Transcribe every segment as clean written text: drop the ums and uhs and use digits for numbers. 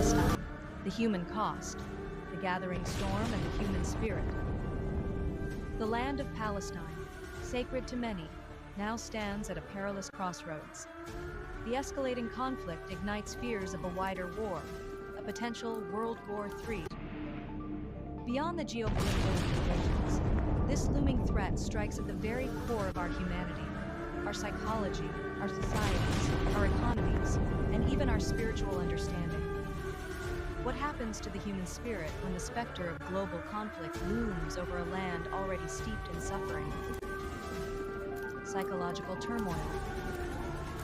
Palestine, the human cost, the gathering storm, and the human spirit. The land of Palestine, sacred to many, now stands at a perilous crossroads. The escalating conflict ignites fears of a wider war, a potential World War III. Beyond the geopolitical implications, this looming threat strikes at the very core of our humanity, our psychology, our societies, our economies, and even our spiritual understanding. What happens to the human spirit when the specter of global conflict looms over a land already steeped in suffering? Psychological turmoil,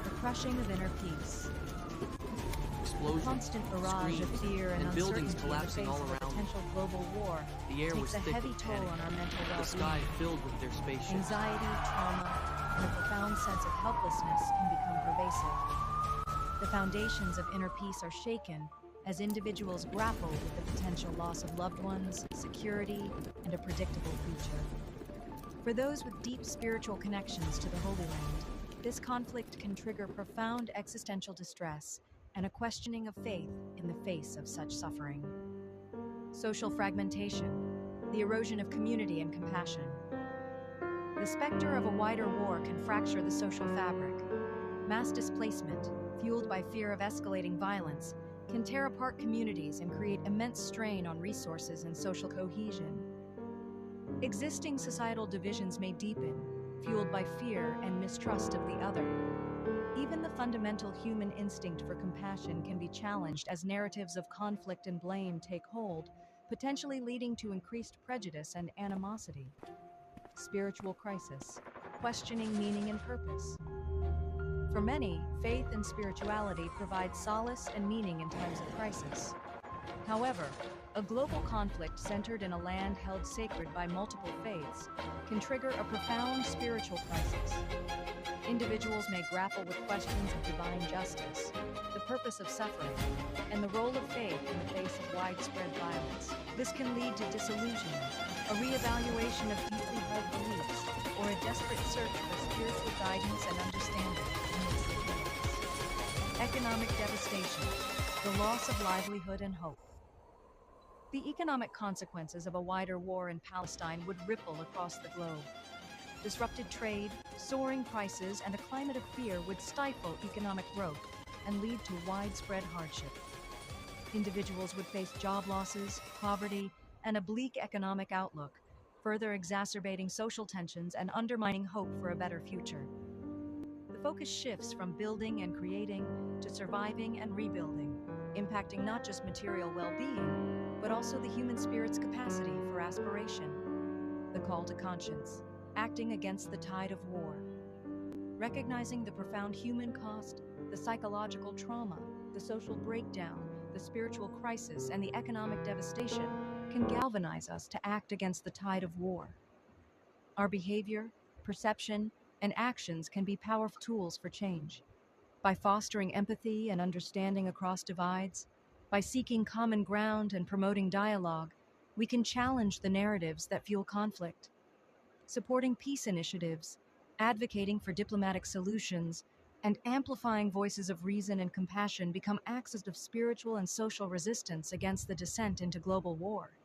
the crushing of inner peace, Explosions, constant barrage of fear and buildings uncertainty in the collapsing face all of a around. potential global war The air was takes a thick heavy with toll panic. on our mental The sky well-being. filled with their spaceships. Anxiety, trauma, and a profound sense of helplessness can become pervasive. The foundations of inner peace are shaken as individuals grapple with the potential loss of loved ones, security, and a predictable future. For those with deep spiritual connections to the Holy Land, this conflict can trigger profound existential distress and a questioning of faith in the face of such suffering. Social fragmentation, the erosion of community and compassion. The specter of a wider war can fracture the social fabric. Mass displacement, fueled by fear of escalating violence, can tear apart communities and create immense strain on resources and social cohesion. Existing societal divisions may deepen, fueled by fear and mistrust of the other. Even the fundamental human instinct for compassion can be challenged as narratives of conflict and blame take hold, potentially leading to increased prejudice and animosity. Spiritual crisis, questioning meaning and purpose. For many, faith and spirituality provide solace and meaning in times of crisis. However, a global conflict centered in a land held sacred by multiple faiths can trigger a profound spiritual crisis. Individuals may grapple with questions of divine justice, the purpose of suffering, and the role of faith in the face of widespread violence. This can lead to disillusionment, a reevaluation of deeply held beliefs, or a desperate search for spiritual guidance and understanding amidst the chaos. Economic devastation, the loss of livelihood and hope. The economic consequences of a wider war in Palestine would ripple across the globe. Disrupted trade, soaring prices, and a climate of fear would stifle economic growth and lead to widespread hardship. Individuals would face job losses, poverty, and a bleak economic outlook, further exacerbating social tensions and undermining hope for a better future. The focus shifts from building and creating to surviving and rebuilding, impacting not just material well-being, but also the human spirit's capacity for aspiration. The call to conscience, acting against the tide of war. Recognizing the profound human cost, the psychological trauma, the social breakdown, the spiritual crisis, and the economic devastation can galvanize us to act against the tide of war. Our behavior, perception, and actions can be powerful tools for change. By fostering empathy and understanding across divides, by seeking common ground and promoting dialogue, we can challenge the narratives that fuel conflict. Supporting peace initiatives, advocating for diplomatic solutions, and amplifying voices of reason and compassion become axes of spiritual and social resistance against the descent into global war.